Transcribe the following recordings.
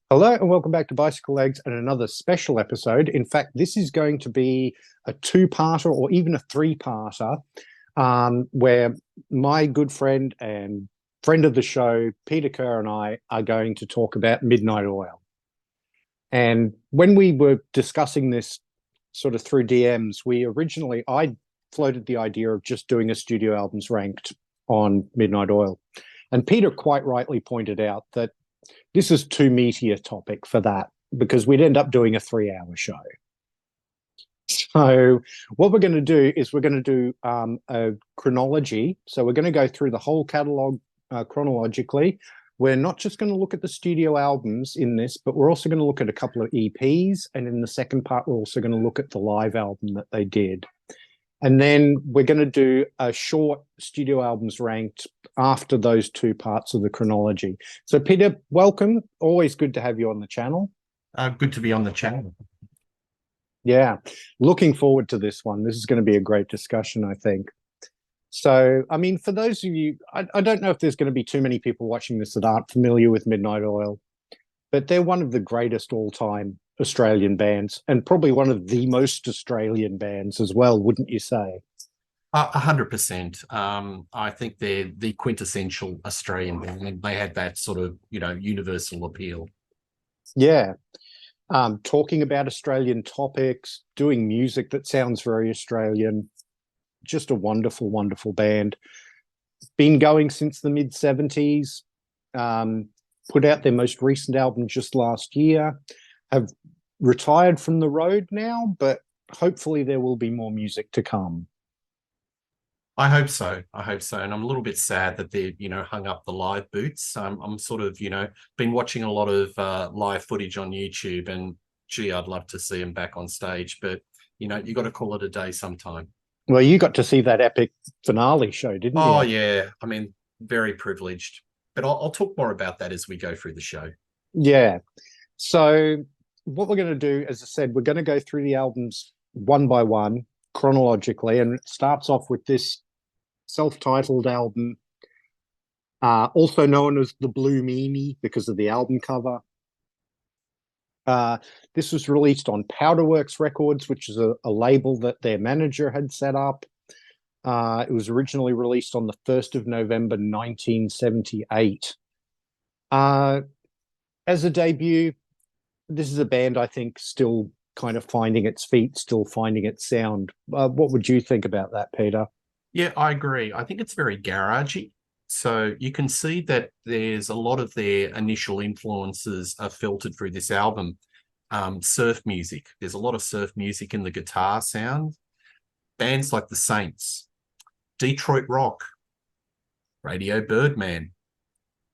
Hello and welcome back to Bicycle Legs and another special episode. In fact, this is going to be a two-parter or even a three-parter, where my good friend and friend of the show, Peter Kerr, and I are going to talk about Midnight Oil. And when we were discussing this sort of through DMs, I floated the idea of just doing a studio albums ranked on Midnight Oil. And Peter quite rightly pointed out that this is too meaty a topic for that because we'd end up doing a 3-hour show. So what we're going to do is we're going to do a chronology. So we're going to go through the whole catalog chronologically. We're not just going to look at the studio albums in this, but we're also going to look at a couple of EPs. And in the second part, we're also going to look at the live album that they did. And then we're going to do a short studio albums ranked after those two parts of the chronology. So, Peter, welcome. Always good to have you on the channel. Good to be on the channel. Yeah, looking forward to this one. This is going to be a great discussion, I think. So, I mean, for those of you, I don't know if there's going to be too many people watching this that aren't familiar with Midnight Oil, but they're one of the greatest all-time Australian bands and probably one of the most Australian bands as well, wouldn't you say? 100%. I think they're the quintessential Australian band. They had that sort of, universal appeal. Yeah. Talking about Australian topics, doing music that sounds very Australian. Just a wonderful, wonderful band. Been going since the mid-70s. Put out their most recent album just last year. Have retired from the road now, but hopefully there will be more music to come. I hope so. And I'm a little bit sad that they've, hung up the live boots. I'm sort of, been watching a lot of live footage on YouTube, and gee, I'd love to see them back on stage, but you got to call it a day sometime. Well, you got to see that epic finale show, didn't you? Oh yeah. I mean, very privileged, but I'll talk more about that as we go through the show. Yeah. So what we're going to do, as I said, we're going to go through the albums one by one chronologically, and it starts off with this self-titled album, also known as the Blue Meanie because of the album cover. This was released on Powderworks Records, which is a label that their manager had set up. It was originally released on the 1st of November 1978. As a debut, this is a band I think still kind of finding its feet, still finding its sound. What would you think about that, Peter? Yeah, I agree. I think it's very garagey. So you can see that there's a lot of their initial influences are filtered through this album. Surf music. There's a lot of surf music in the guitar sound. Bands like the Saints, Detroit Rock, Radio Birdman,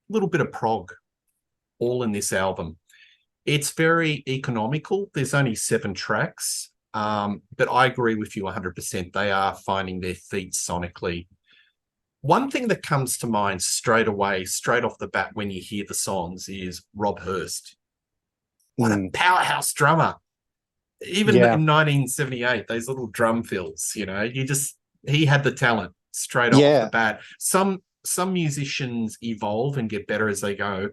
a little bit of prog, all in this album. It's very economical. There's only 7 tracks. But I agree with you 100%. They are finding their feet sonically. One thing that comes to mind straight away, straight off the bat when you hear the songs is Rob Hurst. What a powerhouse drummer. Even in 1978, those little drum fills, he had the talent straight off the bat. Some musicians evolve and get better as they go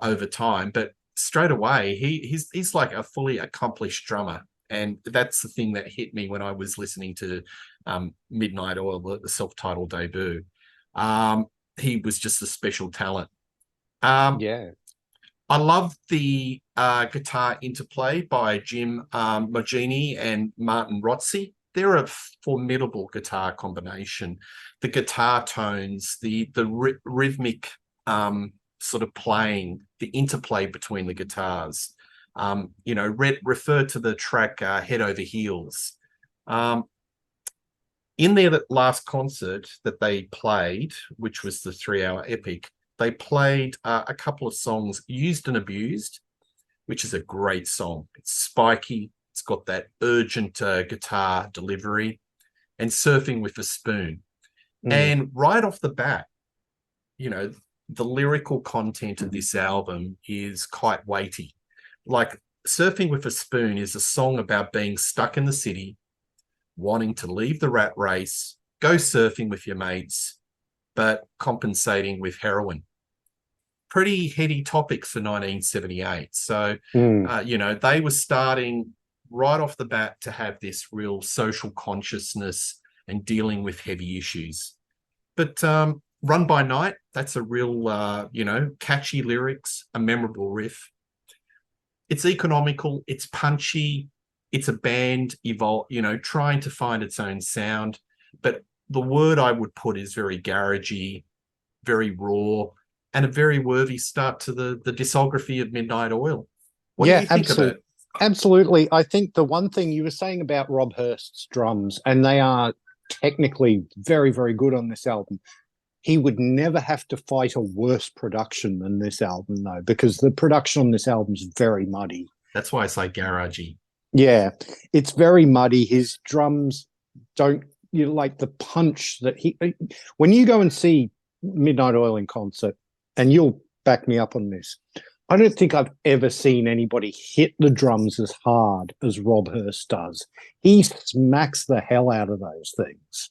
over time, but straight away, he's like a fully accomplished drummer. And that's the thing that hit me when I was listening to Midnight Oil, the self-titled debut. He was just a special talent. I love the guitar interplay by Jim Mogini and Martin Rotzi. They're a formidable guitar combination. The guitar tones, the rhythmic sort of playing, the interplay between the guitars. Refer to the track Head Over Heels. In their last concert that they played, which was the 3-hour epic, they played a couple of songs, Used and Abused, which is a great song. It's spiky. It's got that urgent guitar delivery, and Surfing with a Spoon. And right off the bat, the lyrical content of this album is quite weighty. Like Surfing with a Spoon is a song about being stuck in the city, wanting to leave the rat race, go surfing with your mates, but compensating with heroin. pretty heady topics for 1978. So, Mm. they were starting right off the bat to have this real social consciousness and dealing with heavy issues. But Run by Night, that's a real, catchy lyrics, a memorable riff. It's economical, it's punchy, it's a band trying to find its own sound. But the word I would put is very garagey, very raw, and a very worthy start to the discography of Midnight Oil. What do Yeah, you think of it? absolutely. I think the one thing you were saying about Rob Hurst's drums, and they are technically very, very good on this album. He would never have to fight a worse production than this album, though, because the production on this album is very muddy. That's why I say garagey. Yeah, it's very muddy. His drums don't, like the punch that when you go and see Midnight Oil in concert, and you'll back me up on this, I don't think I've ever seen anybody hit the drums as hard as Rob Hurst does. He smacks the hell out of those things.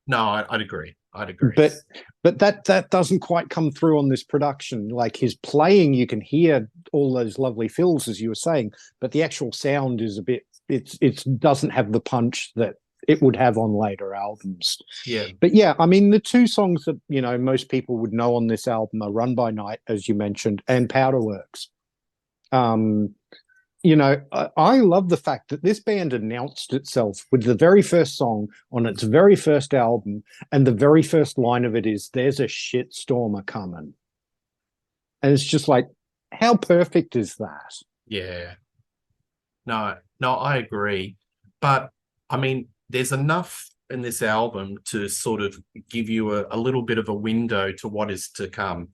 No, I'd agree. But that doesn't quite come through on this production. Like his playing, you can hear all those lovely fills, as you were saying, but the actual sound is a bit. It doesn't have the punch that it would have on later albums. Yeah. But yeah, I mean, the two songs that most people would know on this album are "Run by Night," as you mentioned, and "Powderworks." I love the fact that this band announced itself with the very first song on its very first album, and the very first line of it is, "There's a shitstormer coming." And it's just like, how perfect is that? Yeah. No, I agree. But I mean, there's enough in this album to sort of give you a little bit of a window to what is to come.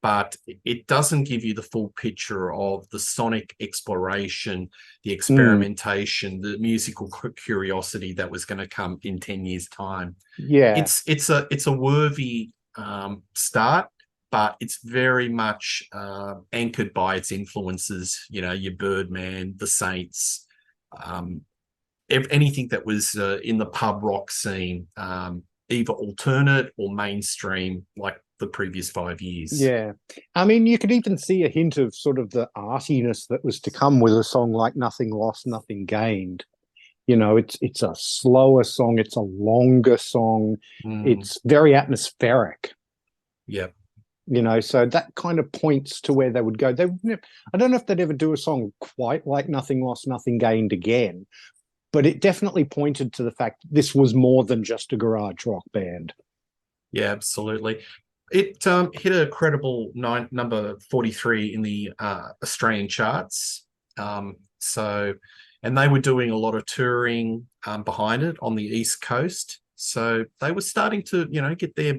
But it doesn't give you the full picture of the sonic exploration, the experimentation, the musical curiosity that was going to come in 10 years' time. Yeah. It's a worthy start, but it's very much anchored by its influences, your Birdman, the Saints, anything that was in the pub rock scene, either alternate or mainstream, like the previous 5 years. Yeah. I mean, you could even see a hint of sort of the artiness that was to come with a song like Nothing Lost, Nothing Gained. It's a slower song, it's a longer song, it's very atmospheric. Yeah. So that kind of points to where they would go. I don't know if they'd ever do a song quite like Nothing Lost, Nothing Gained again, but it definitely pointed to the fact this was more than just a garage rock band. Yeah, absolutely. It hit a credible number 43 in the Australian charts. And they were doing a lot of touring behind it on the East Coast. So they were starting to, get their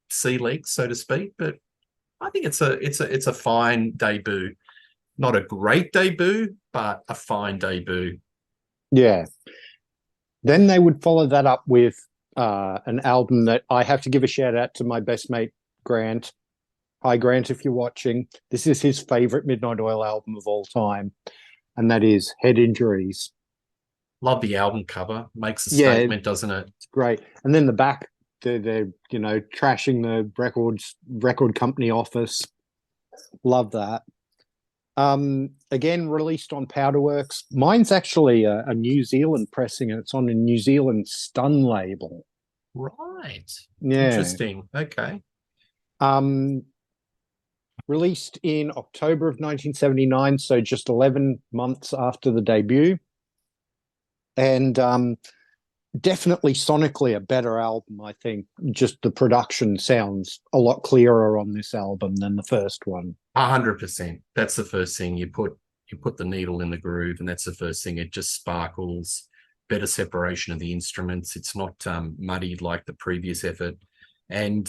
sea legs, so to speak. But I think it's a fine debut. Not a great debut, but a fine debut. Yeah. Then they would follow that up with an album that I have to give a shout out to my best mate, Grant. Hi, Grant, if you're watching. This is his favorite Midnight Oil album of all time, and that is Head Injuries. Love the album cover. Makes a statement, doesn't it? It's great. And then the back, they're trashing the record company office. Love that. Again, released on Powderworks. Mine's actually a New Zealand pressing, and it's on a New Zealand Stun label. Right. Yeah. Interesting. Okay. Released in October of 1979, so just 11 months after the debut. And definitely sonically a better album, I think. Just the production sounds a lot clearer on this album than the first one. 100%. That's the first thing. You put the needle in the groove, and that's the first thing. It just sparkles. Better separation of the instruments. It's not muddied like the previous effort. And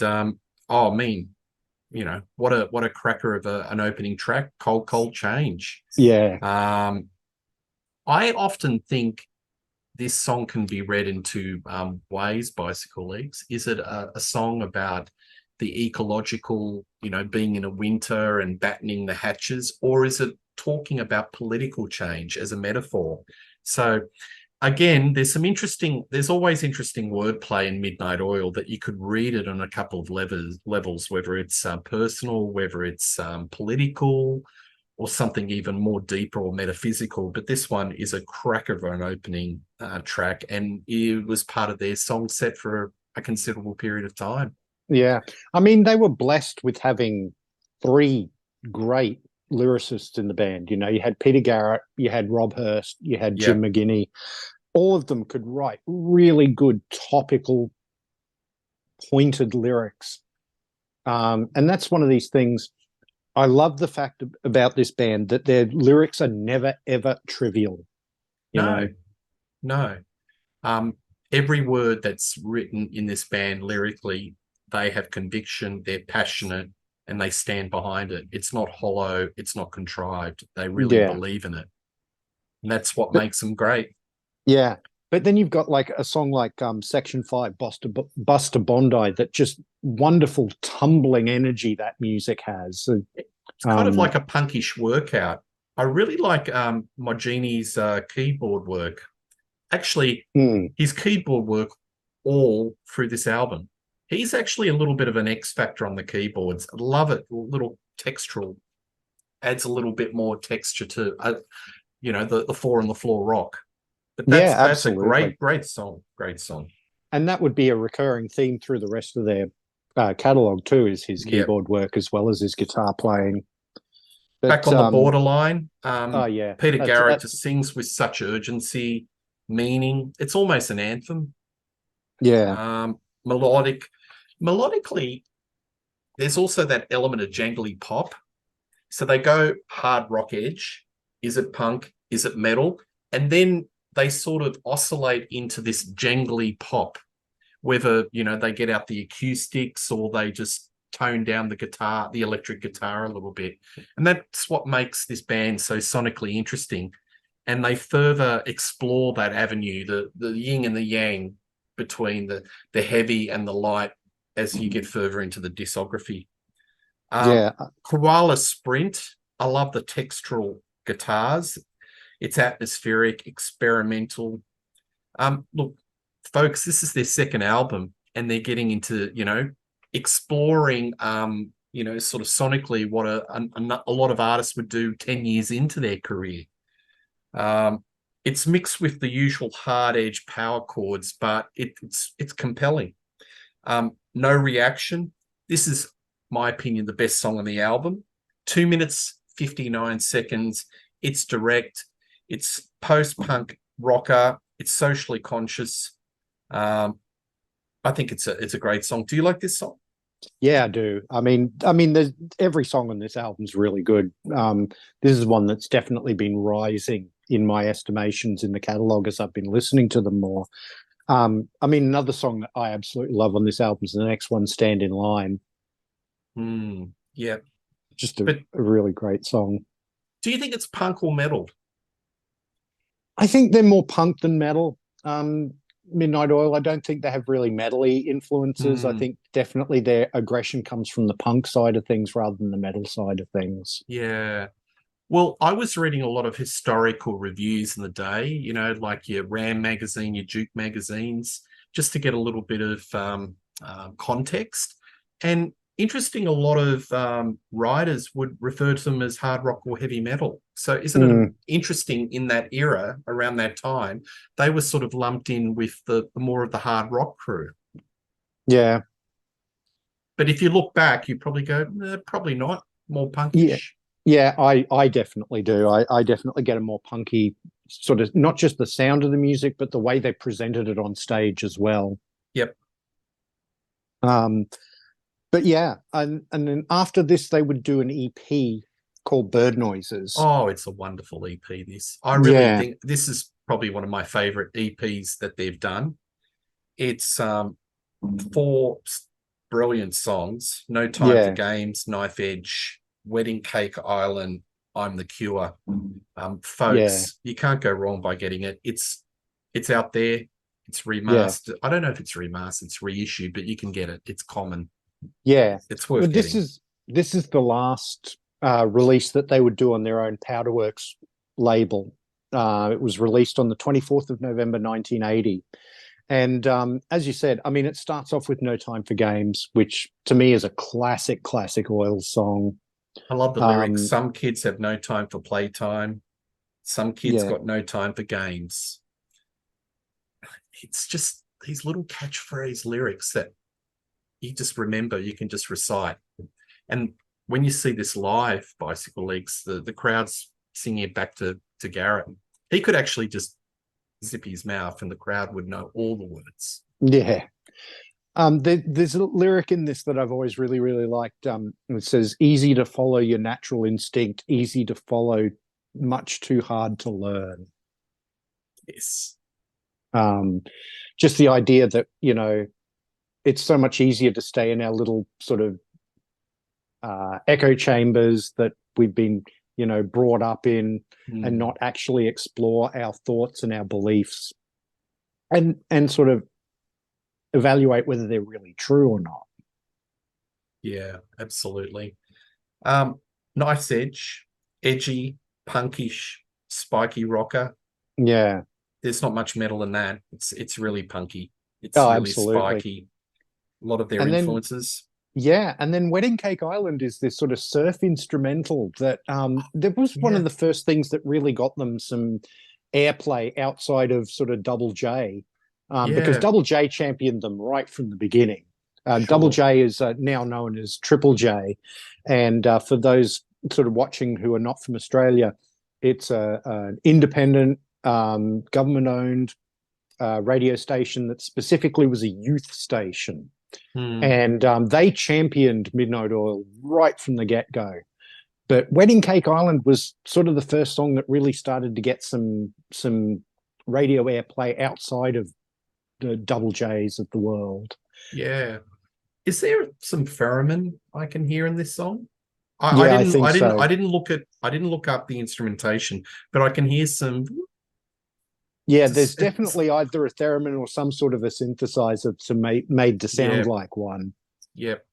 what a cracker of an opening track. Cold Change. Yeah. I often think this song can be read in two ways, Bicycle Legs. Is it a song about the ecological, being in a winter and battening the hatches, or is it talking about political change as a metaphor? So again, there's always interesting wordplay in Midnight Oil that you could read it on a couple of levels, whether it's personal, whether it's political, or something even more deeper or metaphysical. But this one is a cracker of an opening track, and it was part of their song set for a considerable period of time. Yeah. I mean, they were blessed with having three great lyricists in the band. You know, you had Peter Garrett, you had Rob Hurst, you had Yeah. Jim McGinney. All of them could write really good topical, pointed lyrics. And that's one of these things. I love the fact about this band that their lyrics are never, ever trivial. You know, No, no. Every word that's written in this band lyrically, they have conviction, they're passionate, and they stand behind it. It's not hollow, it's not contrived. They really yeah. believe in it. And that's what But makes them great. yeah. But then you've got like a song like Section 5, Buster Bondi, that just wonderful tumbling energy that music has. So, It's kind of like a punkish workout. I really like Mogini's keyboard work. Actually, his keyboard work all through this album. He's actually a little bit of an X factor on the keyboards. I love it. A little textural, adds a little bit more texture to, the four on the floor rock. But yeah, that's a absolutely. great song. Great song. And that would be a recurring theme through the rest of their catalog too, is his Yeah. keyboard work as well as his guitar playing. Back But on the borderline, oh yeah, Peter Garrett just sings with such urgency, meaning. It's almost an anthem. yeah, Melodic. Melodically, there's also that element of jangly pop. So they go hard rock edge. Is it punk? Is it metal? And then they sort of oscillate into this jangly pop, whether, they get out the acoustics or they just tone down the guitar, the electric guitar a little bit. And that's what makes this band so sonically interesting. And they further explore that avenue, the yin and the yang between the heavy and the light as you get further into the discography. yeah, Koala Sprint, I love the textural guitars. It's atmospheric, experimental. Look, folks, this is their second album, and they're getting into, exploring, sort of sonically what a lot of artists would do 10 years into their career. It's mixed with the usual hard edge power chords, but it's compelling. No Reaction. This is, my opinion, the best song on the album. 2 minutes, 59 seconds. It's direct. It's post-punk rocker. It's socially conscious. I think it's a great song. Do you like this song? yeah, I do. I mean, there's every song on this album's really good. This is one that's definitely been rising in my estimations in the catalog as I've been listening to them more. I mean, another song that I absolutely love on this album is the next one, Stand in Line. Yeah. Just a really great song. Do you think it's punk or metal? I think they're more punk than metal. Midnight Oil, I don't think they have really metal-y influences. I think definitely their aggression comes from the punk side of things rather than the metal side of things. Yeah. Well, I was reading a lot of historical reviews in the day, like your Ram magazine, your Juke magazines, just to get a little bit of context. And interesting, a lot of writers would refer to them as hard rock or heavy metal. So isn't it interesting, in that era, around that time, they were sort of lumped in with the more of the hard rock crew. Yeah. But if you look back, you probably go, probably not, more punkish. Yeah. Yeah, I definitely do. I definitely get a more punky sort of, not just the sound of the music, but the way they presented it on stage as well. Yep. But yeah, and then after this, they would do an EP called Bird Noises. Oh, it's a wonderful EP, this. I really think this is probably one of my favorite EPs that they've done. It's 4 brilliant songs: No Time for Games, Knife Edge, Wedding Cake Island, I'm the Cure. Folks, you can't go wrong by getting it. It's out there. It's remastered. I don't know if it's remastered, it's reissued, but you can get it. It's common. Yeah, it's worth getting. This is the last release that they would do on their own Powderworks label. It was released on the 24th of November 1980. And as you said, I mean, it starts off with No Time for Games, which to me is a classic Oils song. I love the lyrics. Some kids have no time for playtime. Some kids got no time for games. It's just these little catchphrase lyrics that you just remember, you can just recite. And when you see this live, Bicycle Legs, the crowd's singing it back to Garrett. He could actually just zip his mouth and the crowd would know all the words. Yeah. There's a lyric in this that I've always really, really liked. It says, easy to follow your natural instinct, easy to follow, much too hard to learn. Yes. Just the idea that, you know, it's so much easier to stay in our little sort of echo chambers that we've been, you know, brought up in and not actually explore our thoughts and our beliefs and sort of evaluate whether they're really true or not. Yeah, absolutely. Knife's Edge, edgy, punkish, spiky rocker. Yeah. There's not much metal in that. It's really punky. It's really absolutely. spiky. A lot of their influences. And then Wedding Cake Island is this sort of surf instrumental that that was one of the first things that really got them some airplay outside of sort of Double J, because Double J championed them right from the beginning. Double J is now known as Triple J, and for those sort of watching who are not from Australia, it's an independent, government-owned radio station that specifically was a youth station. And they championed Midnight Oil right from the get-go. But Wedding Cake Island was sort of the first song that really started to get some radio airplay outside of the Double J's of the world. Yeah. Is there some theremin I can hear in this song? I think so. I didn't look up the instrumentation, but I can hear some. Yeah, there's definitely either a theremin or some sort of a synthesizer made to sound like one. Yep.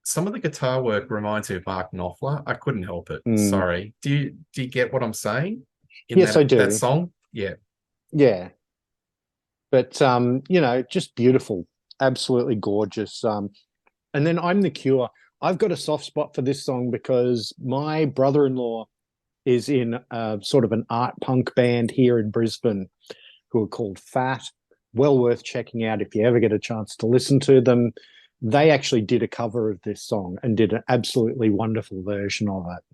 Some of the guitar work reminds me of Mark Knopfler. I couldn't help it. Sorry. Do you get what I'm saying? Yes, I do. That song? Yeah. Yeah. But you know, just beautiful. Absolutely gorgeous. And then I'm the Cure. I've got a soft spot for this song because my brother-in-law is in sort of an art punk band here in Brisbane who are called Fat. Well worth checking out if you ever get a chance to listen to them. They actually did a cover of this song and did an absolutely wonderful version of it.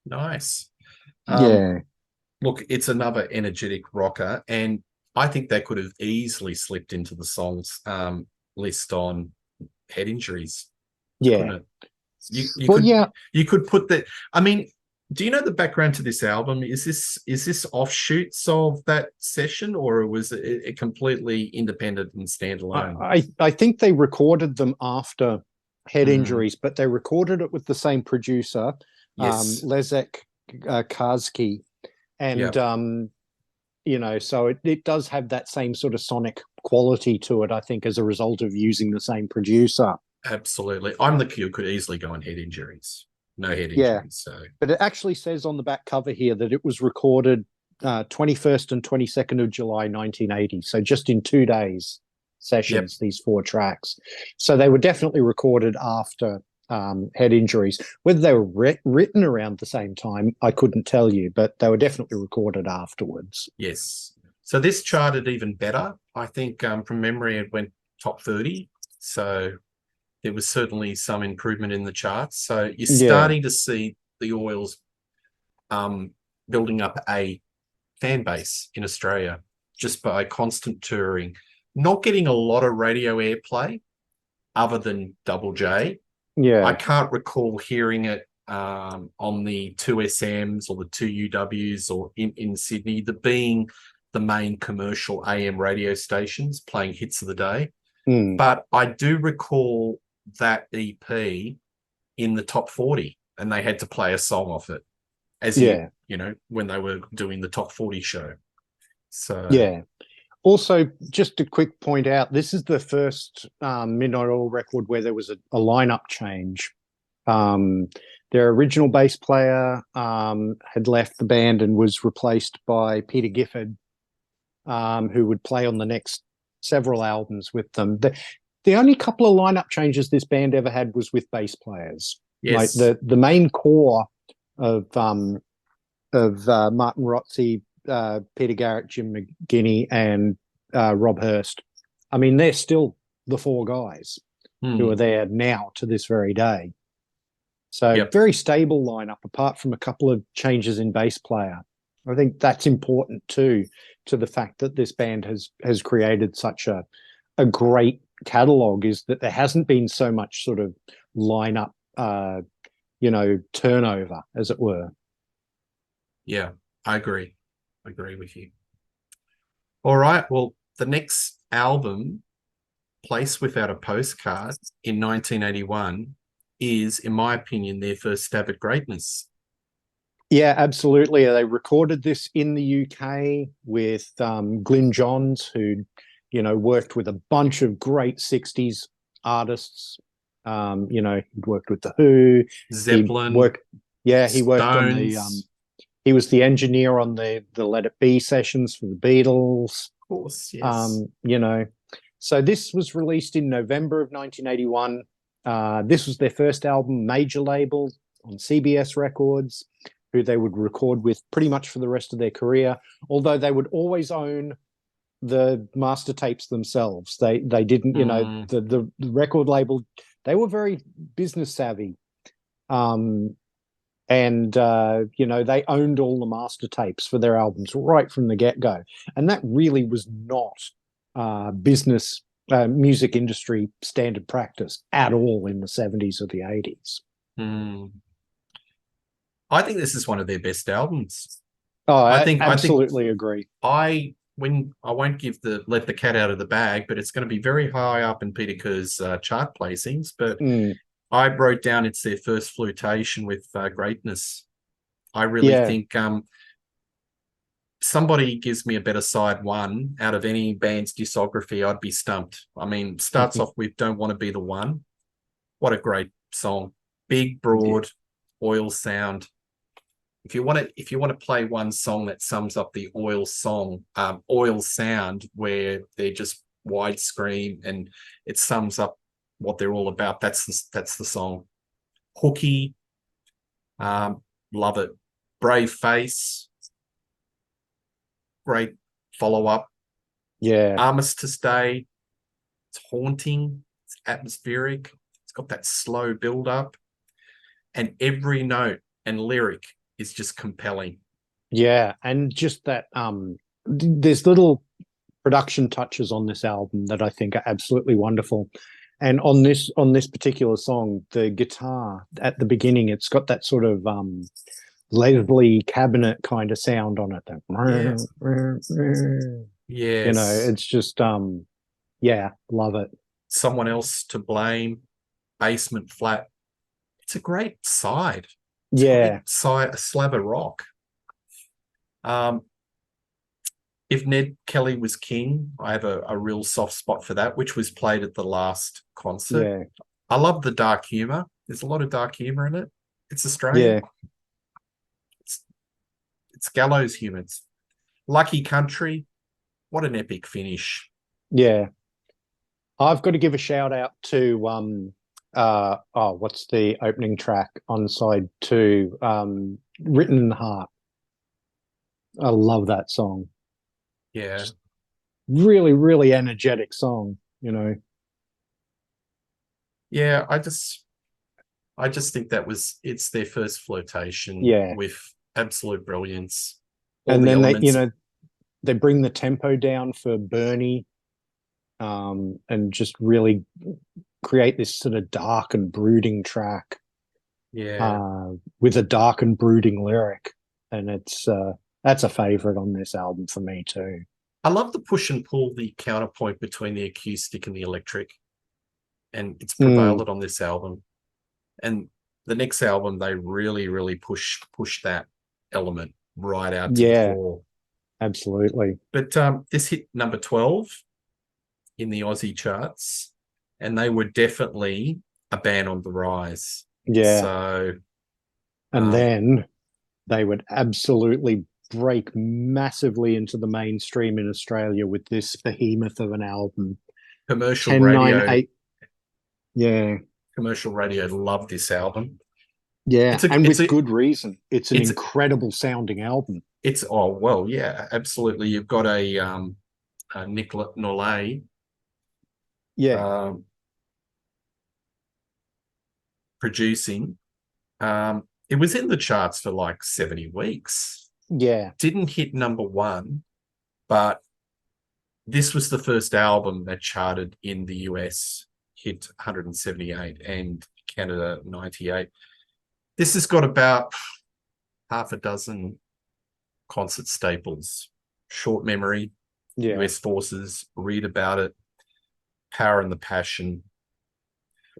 Nice. Look, it's another energetic rocker, and I think they could have easily slipped into the songs list on Head Injuries. Yeah. You could put that. I mean, do you know the background to this album? Is this offshoots of that session, or was it completely independent and standalone? I think they recorded them after Head Injuries, but they recorded it with the same producer, Leszek Karski, and you know, so it does have that same sort of sonic quality to it, I think, as a result of using the same producer. Absolutely. I'm the Q could easily go on Head Injuries. No head injuries. So, but it actually says on the back cover here that it was recorded 21st and 22nd of July 1980. So just in 2 days sessions, these 4 tracks. So they were definitely recorded after Head Injuries. Whether they were written around the same time, I couldn't tell you, but they were definitely recorded afterwards. Yes. So this charted even better. I think from memory, it went top 30. So there was certainly some improvement in the charts. So you're starting to see the Oils building up a fan base in Australia just by constant touring, not getting a lot of radio airplay other than Double J. Yeah. I can't recall hearing it on the 2SMs or the 2UWs or in Sydney, being the main commercial AM radio stations playing hits of the day. But I do recall that EP in the top 40, and they had to play a song off it as you know, when they were doing the top 40 show. So also, just a quick point out, this is the first Midnight Oil record where there was a lineup change. There Their original bass player had left the band and was replaced by Peter Gifford, who would play on the next several albums with them. The only couple of lineup changes this band ever had was with bass players. Like Yes. the main core of Martin Rotzi, Peter Garrett, Jim McGinney, and Rob Hurst. I mean, they're still the four guys who are there now to this very day. So very stable lineup, apart from a couple of changes in bass player. I think that's important too, to the fact that this band has created such a great catalogue, is that there hasn't been so much sort of lineup, turnover, as it were. Yeah, I agree. I agree with you. All right. Well, the next album, Place Without a Postcard, in 1981, is, in my opinion, their first stab at greatness. Yeah, absolutely. They recorded this in the UK with Glyn Johns, who, worked with a bunch of great 60s artists. He'd worked with The Who. Zeppelin. He worked on Stones. he was the engineer on the Let It Be sessions for the Beatles. Of course, yes. So this was released in November of 1981. This was their first album, major label, on CBS Records, who they would record with pretty much for the rest of their career, although they would always own the master tapes themselves. They didn't, the record label, they were very business savvy. They owned all the master tapes for their albums right from the get-go. And that really was not business music industry standard practice at all in the 70s or the 80s. I think this is one of their best albums. Oh, I absolutely agree. I won't let the cat out of the bag, but it's going to be very high up in Peter Kerr's chart placings. But I wrote down it's their first flirtation with greatness. I really think somebody gives me a better side one out of any band's discography, I'd be stumped. I mean, starts off with Don't Want to Be the One. What a great song. Big, broad, oil sound. If you want to play one song that sums up the oil sound, where they're just widescreen and it sums up what they're all about, that's the song. Hooky, love it. Brave Face, great follow-up. Armistice Day, it's haunting, it's atmospheric, it's got that slow build-up, and every note and lyric is just compelling. Yeah, and just that there's little production touches on this album that I think are absolutely wonderful. And on this particular song, the guitar at the beginning, it's got that sort of Leslie cabinet kind of sound on it. Yes. It's just love it. Someone Else to Blame, Basement Flat. It's a great side. A slab of rock. If Ned Kelly Was King, I have a real soft spot for that, which was played at the last concert. I love the dark humor. There's a lot of dark humor in it. It's Australian. It's gallows humor. It's Lucky Country. What an epic finish. Yeah. I've got to give a shout out to what's the opening track on side 2? Written in the Heart. I love that song. Yeah. Just really, really energetic song, Yeah, I just think it's their first flirtation with absolute brilliance. And then they bring the tempo down for Bernie, and just really create this sort of dark and brooding track. With a dark and brooding lyric. And that's a favorite on this album for me too. I love the push and pull, the counterpoint between the acoustic and the electric. And it's prevalent on this album. And the next album, they really, really push that element right out to the floor. Absolutely. But this hit number 12 in the Aussie charts, and they were definitely a band on the rise. Yeah. So And then they would absolutely break massively into the mainstream in Australia with this behemoth of an album. Commercial 10, 9, radio, 8. Yeah. commercial radio loved this album. Yeah. It's a, And it's with a, good reason. It's an it's, incredible sounding album. oh well, yeah, absolutely. You've got a Nicola Nolet Yeah. um, producing. It was in the charts for like 70 weeks. Yeah. Didn't hit number one, but this was the first album that charted in the US, hit 178, and Canada 98. This has got about half a dozen concert staples. Short Memory, Yeah. US Forces, Read About It, Power and the Passion.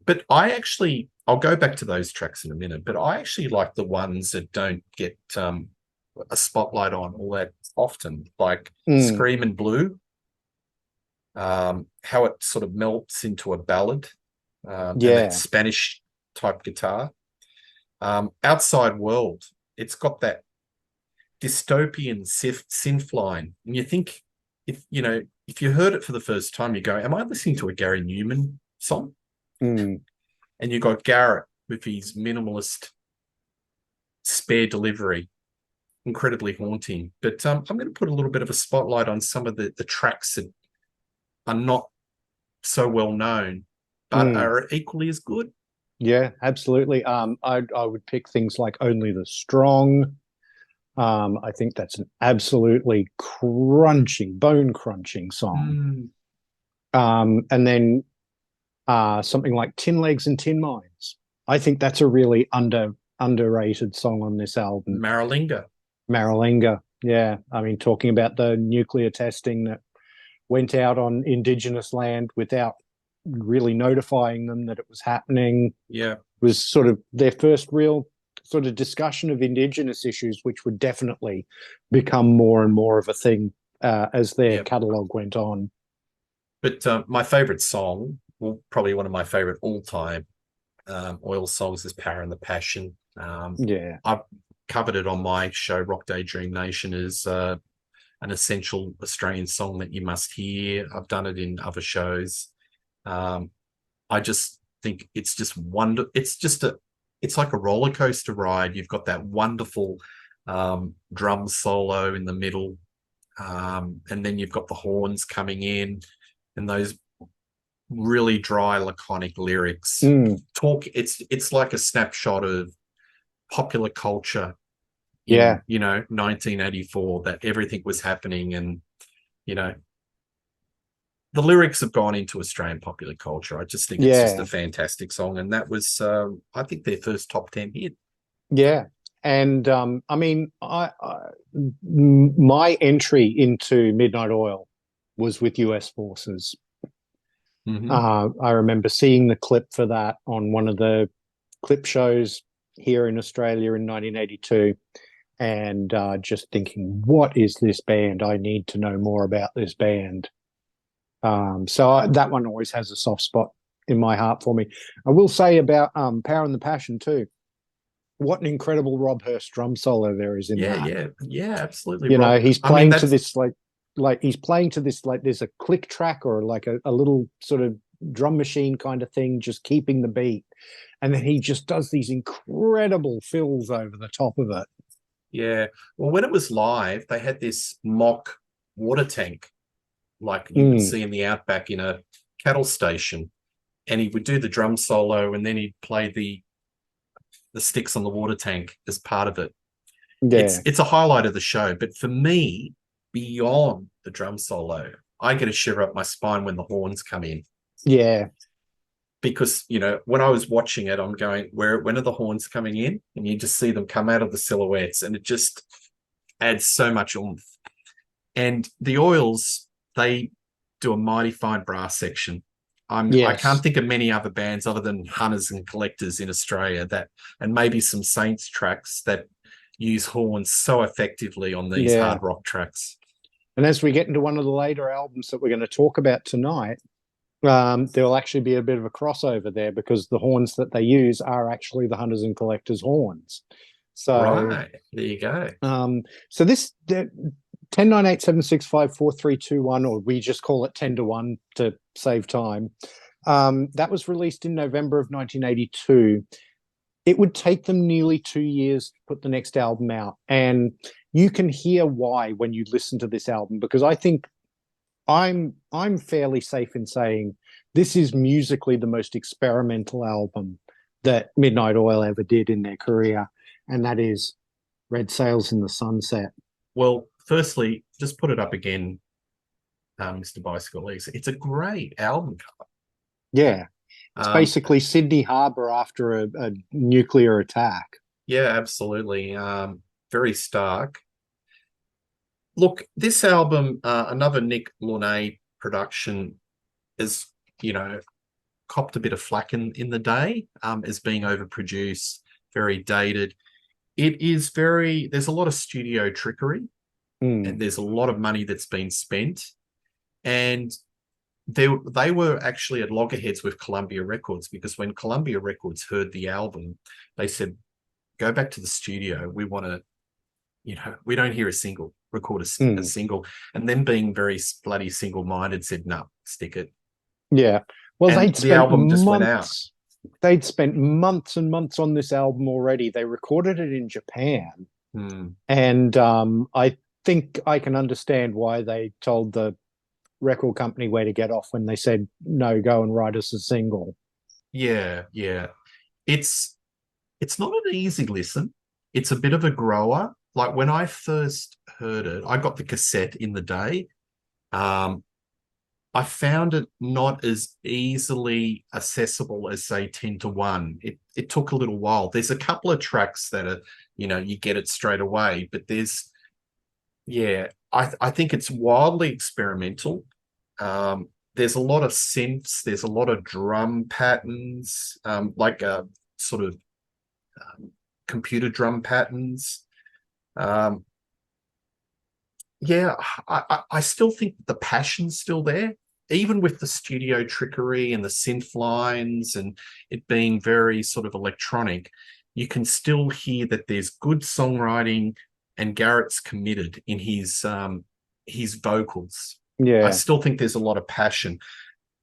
But I'll go back to those tracks in a minute, but I actually like the ones that don't get a spotlight on all that often, like Scream and Blue, how it sort of melts into a ballad, and that Spanish type guitar. Outside World, it's got that dystopian synth line, and you think, if you heard it for the first time, you go, am I listening to a Gary Newman song? And you got Garrett with his minimalist spare delivery, incredibly haunting. But I'm going to put a little bit of a spotlight on some of the tracks that are not so well known, but are equally as good. Yeah, absolutely. I would pick things like Only the Strong. I think that's an absolutely bone crunching song. And then something like Tin Legs and Tin Mines. I think that's a really underrated song on this album. Maralinga. Yeah. I mean, talking about the nuclear testing that went out on Indigenous land without really notifying them that it was happening. Yeah. Was sort of their first real sort of discussion of Indigenous issues, which would definitely become more and more of a thing as their catalogue went on. But my favorite song, well, probably one of my favorite all-time oil songs, is Power and the Passion. I've covered it on my show, Rock Daydream Nation, as an essential Australian song that you must hear. I've done it in other shows. I just think it's just it's like a roller coaster ride. You've got that wonderful drum solo in the middle, and then you've got the horns coming in, and those really dry, laconic lyrics. It's like a snapshot of popular culture in 1984, that everything was happening, and the lyrics have gone into Australian popular culture. I just think it's just a fantastic song, and that was I think their first top 10 hit. And I mean, my entry into Midnight Oil was with US Forces. I remember seeing the clip for that on one of the clip shows here in Australia in 1982, and just thinking, what is this band? I need to know more about this band. So that one always has a soft spot in my heart for me. I will say about Power and the Passion too. What an incredible Rob Hurst drum solo there is in that. Yeah, absolutely. He's playing to this like he's playing to this, like there's a click track or like a little sort of drum machine kind of thing, just keeping the beat. And then he just does these incredible fills over the top of it. Yeah. Well, when it was live, they had this mock water tank, like you would see in the outback in a cattle station. And he would do the drum solo, and then he'd play the sticks on the water tank as part of it. It's a highlight of the show. But for me, beyond the drum solo, I get a shiver up my spine when the horns come in. Because when I was watching it, I'm going, when are the horns coming in? And you just see them come out of the silhouettes, and it just adds so much oomph. And the Oils, they do a mighty fine brass section. I can't think of many other bands other than Hunters and Collectors in Australia and maybe some Saints tracks that use horns so effectively on these hard rock tracks. And as we get into one of the later albums that we're going to talk about tonight, there'll actually be a bit of a crossover there, because the horns that they use are actually the Hunters and Collectors horns. So, Right. There you go. so this 10, 9, 8, 7, 6, 5, 4, 3, 2, 1, or we just call it 10 to 1 to save time. That was released in November of 1982. It would take them nearly 2 years to put the next album out, and you can hear why when you listen to this album, because I think I'm fairly safe in saying this is musically the most experimental album that Midnight Oil ever did in their career, and that is Red Sails in the Sunset. Well, firstly, just put it up again, Mr. Bicycle Legs. It's a great album cover. Yeah, it's Um, basically Sydney Harbour after a nuclear attack. yeah, absolutely. Very stark. Look, this album, another Nick Launay production, is, you know, copped a bit of flack in the day, as being overproduced, very dated. It is very, there's a lot of studio trickery and Mm. there's a lot of money that's been spent. And they were actually at loggerheads with Columbia Records, because when Columbia Records heard the album, they said, go back to the studio. We want to, we don't hear a single, record a Mm. single. And them being very bloody single-minded said, no, stick it. Yeah. Well, And they'd the spent album just went out. months. They'd spent months and months on this album already. They recorded it in Japan, and I think I can understand why they told the record company where to get off when they said, "No, go and write us a single." Yeah, yeah. It's it's not an easy listen. It's a bit of a grower. Like when I first heard it, I got the cassette in the day. Um, I found it not as easily accessible as, say, 10 to 1. It took a little while. There's a couple of tracks that are, you get it straight away, but I think it's wildly experimental. There's a lot of synths, there's a lot of drum patterns, like a sort of computer drum patterns. Um, yeah, I still think the passion's still there, even with the studio trickery and the synth lines and it being very sort of electronic. You can still hear that there's good songwriting and Garrett's committed in his vocals. I Yeah. still think there's a lot of passion.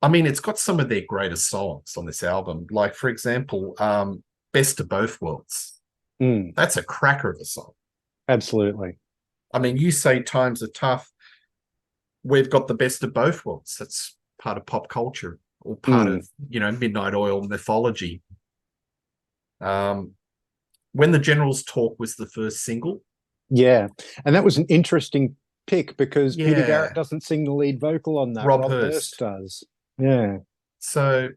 I mean, it's got some of their greatest songs on this album, like, for example, Best of Both Worlds. Mm. That's a cracker of a song. Absolutely. I mean, you say times are tough. We've got the best of both worlds. That's part of pop culture, or part Mm. of, Midnight Oil mythology. When the Generals Talk was the first single. Yeah, and that was an interesting pick because Peter Garrett Yeah, doesn't sing the lead vocal on that. Rob Rob Hurst Hurst. does. Yeah. So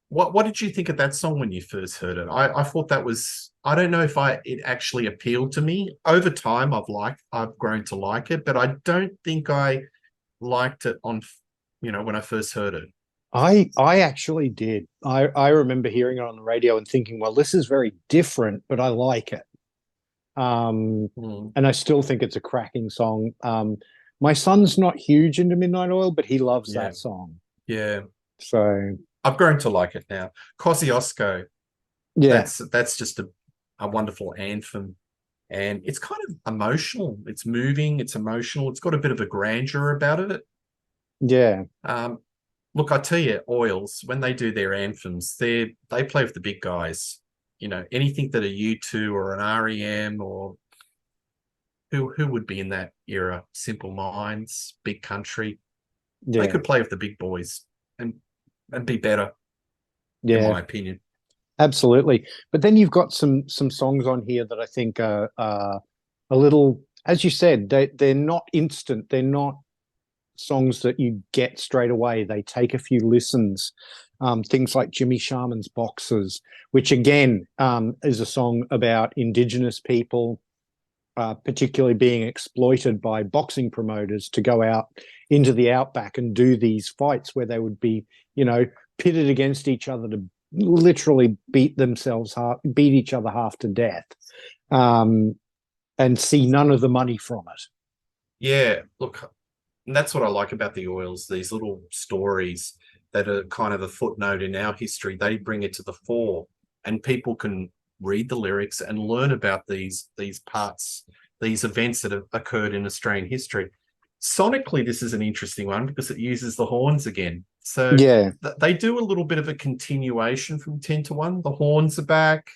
what did you think of that song when you first heard it? I thought that was, I don't know if it actually appealed to me. Over time I've grown to like it, but I don't think I liked it when I first heard it. I actually did. I remember hearing it on the radio and thinking, well, this is very different, but I like it. And I still think it's a cracking song. My son's not huge into Midnight Oil, but he loves Yeah. that song. Yeah. So I've grown to like it now. Kosciuszko, yeah, that's just a wonderful anthem. And it's kind of emotional. It's moving, it's emotional. It's got a bit of a grandeur about it. yeah, Look, I tell you, Oils, when they do their anthems, they play with the big guys. Anything that a U2 or an REM, or who would be in that era? Simple Minds, Big Country. They yeah, could play with the big boys and be better, in yeah. my opinion. Absolutely. But then you've got some songs on here that I think are a little, as you said, they're not instant. They're not songs that you get straight away. They take a few listens. Things like Jimmy Sharman's Boxes, which again is a song about Indigenous people, particularly being exploited by boxing promoters to go out into the outback and do these fights where they would be, pitted against each other to literally beat each other half to death, and see none of the money from it. Yeah, look, and that's what I like about the Oils, these little stories that are kind of a footnote in our history. They bring it to the fore, and people can read the lyrics and learn about these parts, these events that have occurred in Australian history. Sonically, this is an interesting one because it uses the horns again. So Yeah, they do a little bit of a continuation from 10 to 1. The horns are back.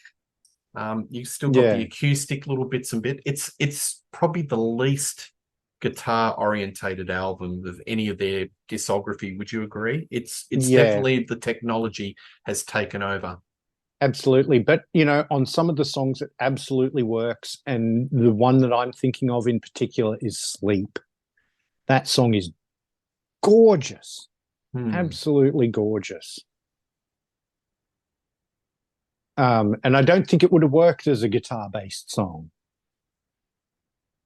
You still got the yeah, acoustic little bits and bits. It's probably the least guitar orientated album of any of their discography. Would you agree? It's yeah, definitely the technology has taken over. absolutely. But on some of the songs, it absolutely works. And the one that I'm thinking of in particular is Sleep. That song is gorgeous, Hmm. absolutely gorgeous. And I don't think it would have worked as a guitar-based song.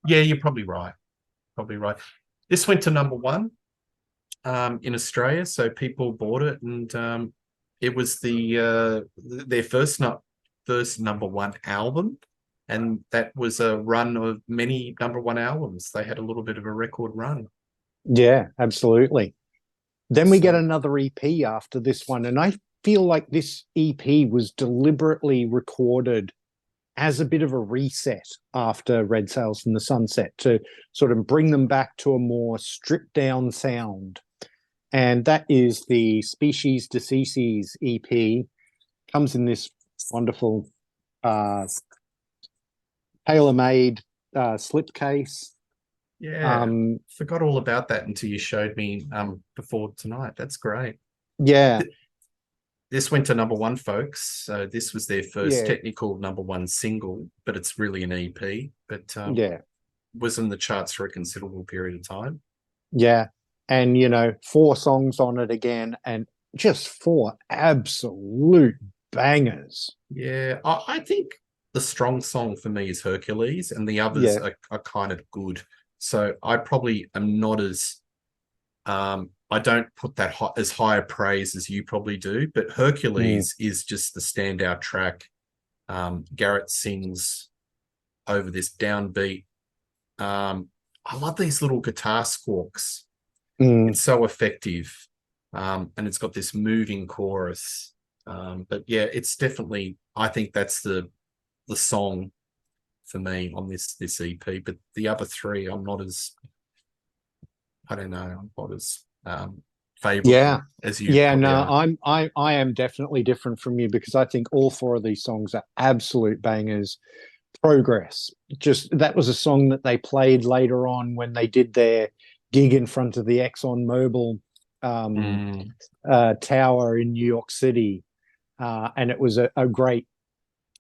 Yeah, you're probably right. Probably right. This went to number one in Australia, so people bought it, and it was their first number one album, and that was a run of many number one albums. They had a little bit of a record run. Yeah, absolutely. Then we get So another EP after this one, and I feel like this EP was deliberately recorded as a bit of a reset after Red Sails from the Sunset to sort of bring them back to a more stripped down sound. And that is the Species Deceases EP. Comes in this wonderful uh, tailor-made slipcase. yeah, Um, forgot all about that until you showed me before tonight. That's great. yeah, This went to number one, folks. So this was their first yeah, technical number one single, but it's really an EP. But yeah, was in the charts for a considerable period of time. yeah. And, 4 songs on it again, and just 4 absolute bangers. Yeah, I think the strong song for me is Hercules, and the others Yeah. are kind of good. So I probably am not as I don't put that as high a praise as you probably do, but Mm, Hercules is just the standout track. Garrett sings over this downbeat. I love these little guitar squawks. mm, It's so effective. And it's got this moving chorus. But yeah, it's definitely, I think that's the song for me on this EP. But the other three, I'm not as, I don't know, I'm not as yeah. favorable as you Yeah, probably no, are. I am definitely different from you because I think all 4 of these songs are absolute bangers. Progress. Just that was a song that they played later on when they did their gig in front of the Exxon Mobil um, Mm, tower in New York City. And it was a great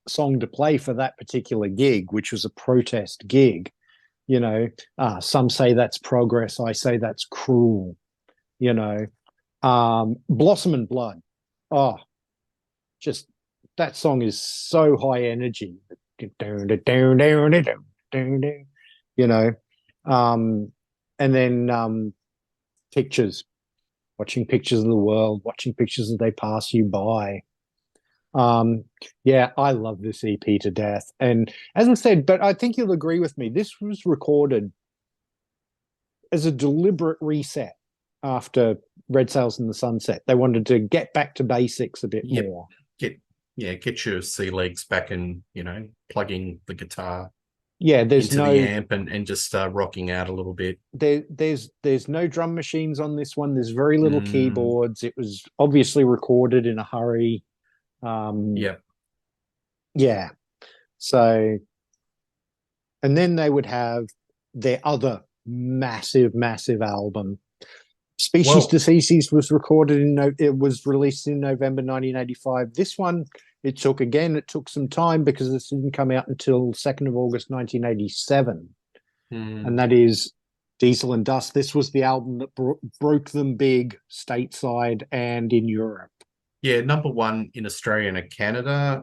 song to play for that particular gig, which was a protest gig. Some say that's progress. I say that's cruel. You know, Blossom and Blood. Oh, just that song is so high energy. You know, and then pictures, watching pictures of the world, watching pictures as they pass you by. Um, yeah, I love this EP to death. And as I said, but I think you'll agree with me, this was recorded as a deliberate reset after Red Sails in the Sunset. They wanted to get back to basics a bit yep. more. Get get your C legs back and plugging the guitar Yeah, there's into the no amp and just rocking out a little bit. there's no drum machines on this one. There's very little Mm, keyboards. It was obviously recorded in a hurry. Um, yeah. yeah. So, and then they would have their other massive, massive album. Species Well, Deceases was recorded it was released in November 1985. This one, it took some time because this didn't come out until 2nd of August 1987. mm, And that is Diesel and Dust. This was the album that broke them big stateside and in Europe. yeah, number one in Australia and Canada,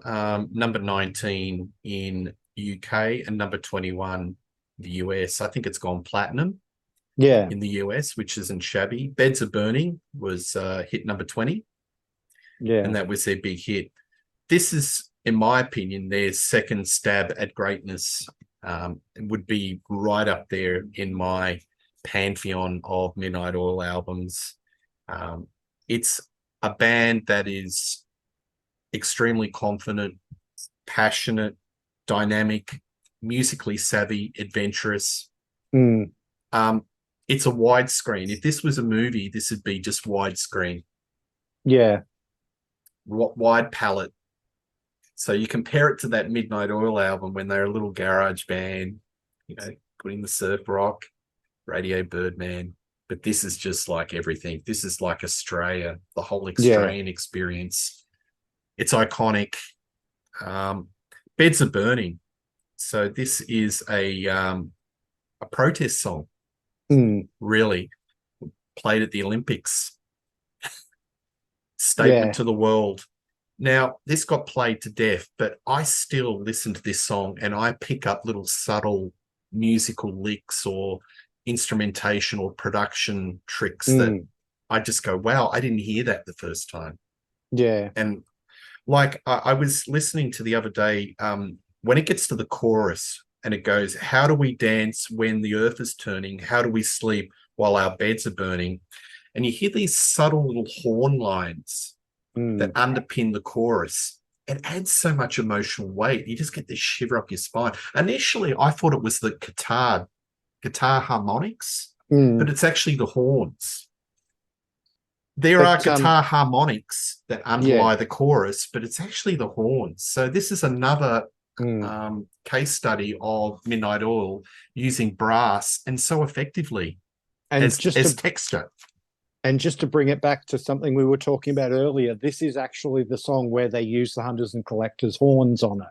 number 19 in UK, and number 21 the US. I think it's gone platinum Yeah, in the US, which isn't shabby. Beds Are Burning was hit number 20, yeah, and that was their big hit. This is, in my opinion, their second stab at greatness. It would be right up there in my pantheon of Midnight Oil albums. It's a band that is extremely confident. passionate, dynamic, musically savvy, adventurous. Mm. It's a widescreen. If this was a movie, this would be just widescreen, Yeah. wide palette. So you compare it to that Midnight Oil album when they're a little garage band, putting the surf rock, Radio Birdman. But this is just like everything. This is like Australia, the whole Australian experience. It's iconic. Beds are Burning. So this is a protest song, really, played at the Olympics, statement to the world. Now, this got played to death, but I still listen to this song and I pick up little subtle musical licks or instrumentation or production tricks that I just go, wow, I didn't hear that the first time. Yeah. And like I was listening to the other day, when it gets to the chorus and it goes, how do we dance when the earth is turning? How do we sleep while our beds are burning? And you hear these subtle little horn lines that underpin the chorus. It adds so much emotional weight. You just get this shiver up your spine. Initially, I thought it was the guitar harmonics, but it's actually the horns. There are guitar harmonics that underlie the chorus, but it's actually the horns. So this is another case study of Midnight Oil using brass and so effectively as texture. And just to bring it back to something we were talking about earlier, this is actually the song where they use the Hunters and Collectors horns on it.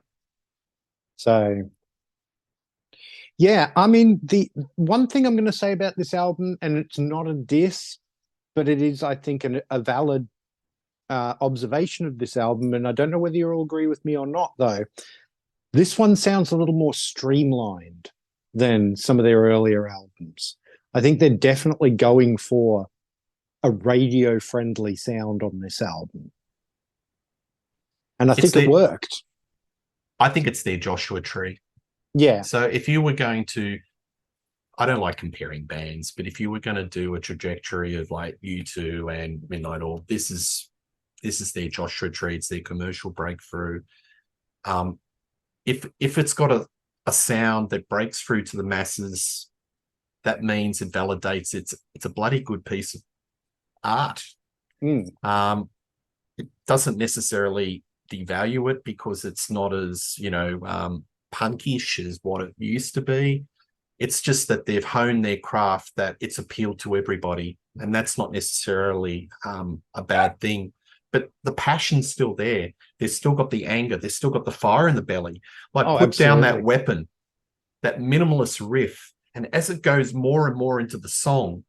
So, yeah, I mean, the one thing I'm going to say about this album, and it's not a diss, but it is, I think, a valid observation of this album, and I don't know whether you all agree with me or not, though. This one sounds a little more streamlined than some of their earlier albums. I think they're definitely going for a radio-friendly sound on this album. And I think it worked. I think it's their Joshua Tree. Yeah. So if you were going to, I don't like comparing bands, but if you were going to do a trajectory of like U2 and Midnight Oil, this is their Joshua Tree. It's their commercial breakthrough. If it's got a sound that breaks through to the masses, that means it validates it's a bloody good piece of art. It doesn't necessarily devalue it because it's not as punkish as what it used to be. It's just that they've honed their craft, that it's appealed to everybody, and that's not necessarily a bad thing. But the passion's still there. They've still got the anger. They've still got the fire in the belly. Like put absolutely. down that weapon, that minimalist riff, and as it goes more and more into the song,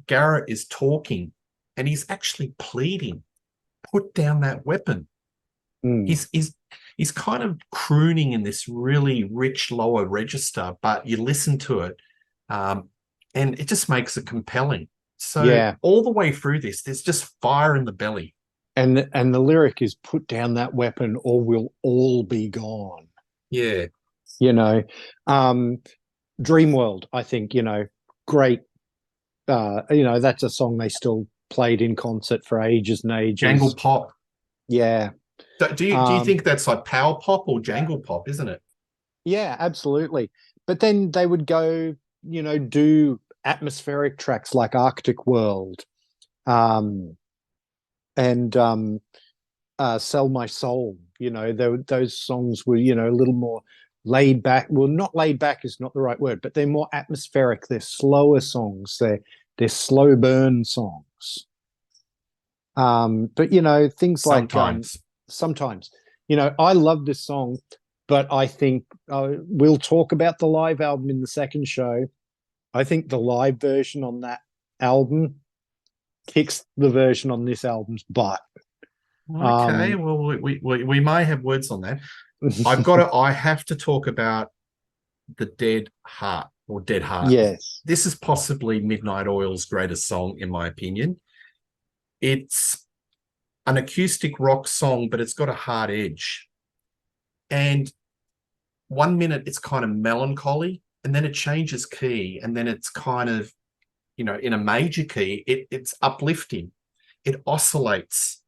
Garrett is talking. And he's actually pleading, put down that weapon. He's kind of crooning in this really rich lower register, but you listen to it, and it just makes it compelling. So all the way through this, there's just fire in the belly. And the lyric is put down that weapon or we'll all be gone. Yeah. Dreamworld, I think, great. That's a song they still played in concert for ages and ages. Jangle pop. Yeah. Do you think that's like power pop or jangle pop, isn't it? Yeah, absolutely. But then they would go, do atmospheric tracks like Arctic World, and Sell My Soul. Those songs were, a little more laid back. Well, not laid back is not the right word, but they're more atmospheric. They're slower songs. They're slow burn songs. But things sometimes. Sometimes, I love this song, but I think we'll talk about the live album in the second show. I think the live version on that album kicks the version on this album's butt. Okay, well, we may have words on that. I have to talk about the Dead Heart or Dead Heart. Yes. This is possibly Midnight Oil's greatest song, in my opinion. It's an acoustic rock song, but it's got a hard edge. And 1 minute it's kind of melancholy, and then it changes key, and then it's kind of, in a major key, it's uplifting. It oscillates.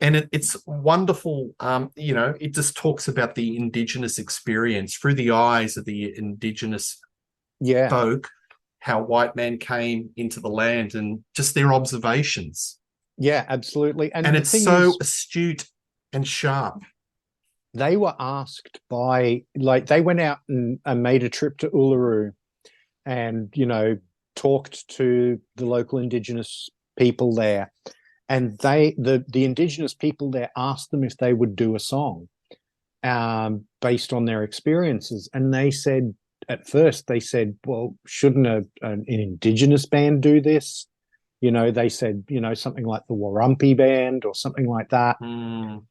And it's wonderful. It just talks about the Indigenous experience through the eyes of the Indigenous Yeah, folk, how white man came into the land and just their observations. yeah, absolutely. And And the it's thing so is, astute and sharp. they were asked by, like, they went out and made a trip to Uluru and, talked to the local Indigenous people there. And the Indigenous people there asked them if they would do a song based on their experiences. And they said, at first, they said, well, shouldn't an Indigenous band do this? They said, something like the Warumpi Band or something like that. Mm,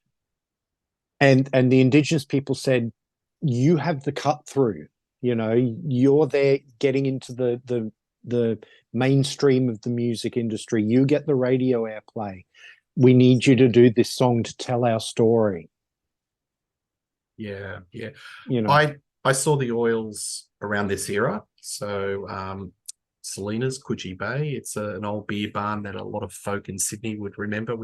And the Indigenous people said, you have the cut through. You're there getting into the mainstream of the music industry. You get the radio airplay. We need you to do this song to tell our story. yeah, yeah. You know, I saw the Oils around this era. So Selena's Coogee Bay. It's an old beer barn that a lot of folk in Sydney would remember,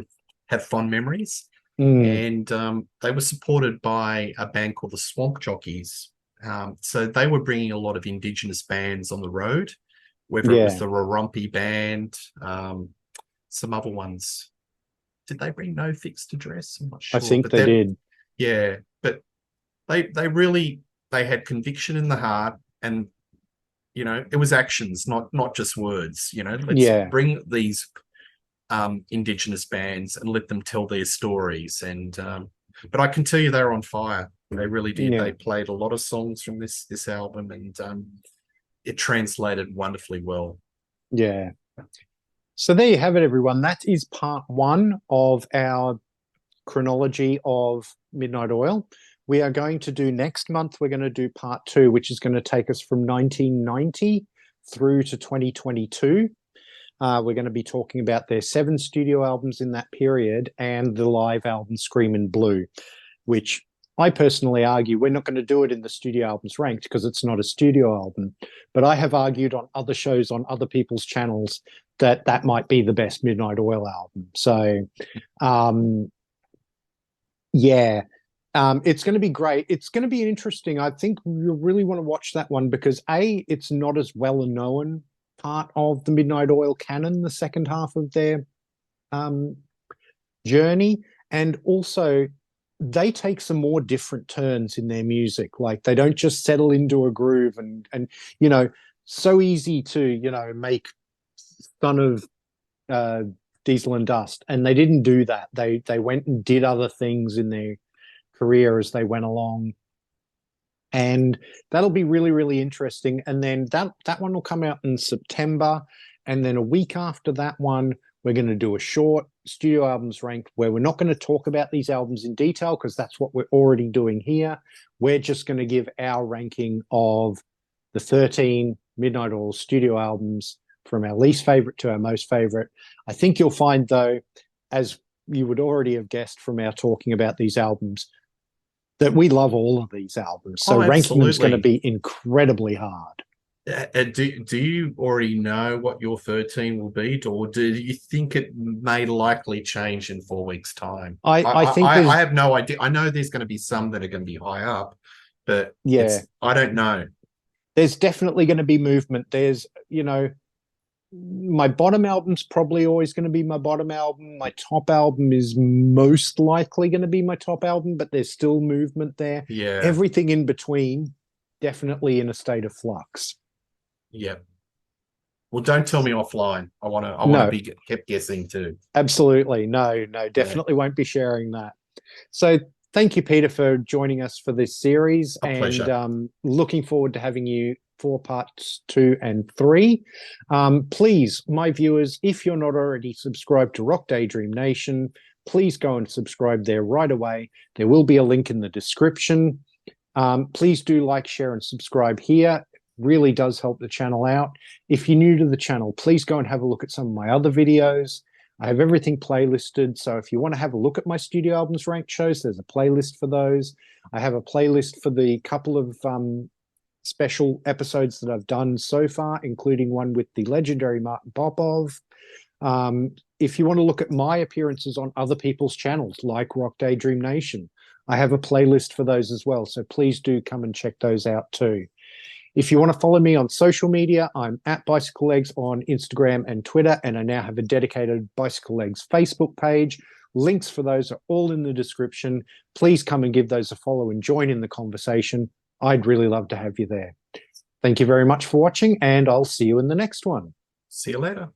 have fond memories. mm, And they were supported by a band called the Swamp Jockeys. So they were bringing a lot of Indigenous bands on the road, whether it was yeah, the Warumpi Band, some other ones. Did they bring No Fixed Address? I'm not I sure, think but they they, did. yeah, but they really they had conviction in the heart, and it was actions, not just words. Let's Yeah, bring these Indigenous bands and let them tell their stories. And but I can tell you they're on fire. They really did. yeah, They played a lot of songs from this album, and it translated wonderfully well. yeah. So there you have it, everyone. That is part one of our chronology of Midnight Oil. We are going to do next month, we're going to do part two, which is going to take us from 1990 through to 2022. We're going to be talking about their 7 studio albums in that period and the live album Screamin' Blue, which I personally argue we're not going to do it in the studio albums ranked because it's not a studio album. But I have argued on other shows on other people's channels that that might be the best Midnight Oil album. So, yeah, it's going to be great. It's going to be interesting. I think you really want to watch that one because it's not as well known part of the Midnight Oil canon, the second half of their um, journey, and also they take some more different turns in their music. Like they don't just settle into a groove and so easy to make fun of uh, Diesel and Dust, and they didn't do that. They went and did other things in their career as they went along, and that'll be really really interesting. And then that one will come out in September, and then a week after that one we're going to do a short studio albums ranked where we're not going to talk about these albums in detail because that's what we're already doing here. We're just going to give our ranking of the 13 Midnight Oil studio albums from our least favorite to our most favorite. I think you'll find, though, as you would already have guessed from our talking about these albums, that we love all of these albums. So Oh, ranking them is going to absolutely. be incredibly hard. Do you already know what your 13 will be, or do you think it may likely change in 4 weeks' time? I think I there's have no idea. I know there's going to be some that are going to be high up, but yeah, I don't know. there's definitely going to be movement. There's my bottom album's probably always going to be my bottom album. My top album is most likely going to be my top album, but there's still movement there. Yeah, Everything in between, definitely in a state of flux. yeah. Well, don't tell me offline. I want to No, be kept guessing too. absolutely. No, Yeah, definitely won't be sharing that. So thank you, Peter, for joining us for this series, a and pleasure. looking forward to having you for parts 2 and 3. Please, my viewers, if you're not already subscribed to Rock Daydream Nation, please go and subscribe there right away. There will be a link in the description. Please do like, share, and subscribe here. It really does help the channel out. If you're new to the channel, please go and have a look at some of my other videos. I have everything playlisted, so if you want to have a look at my studio albums ranked shows, there's a playlist for those. I have a playlist for the couple of special episodes that I've done so far, including one with the legendary Martin Popov. if you want to look at my appearances on other people's channels, like Rock Daydream Nation, I have a playlist for those as well. So please do come and check those out too. If you want to follow me on social media, I'm at bicyclelegs on Instagram and Twitter, and I now have a dedicated bicyclelegs Facebook page. Links for those are all in the description. Please come and give those a follow and join in the conversation. I'd really love to have you there. Thank you very much for watching, and I'll see you in the next one. See you later.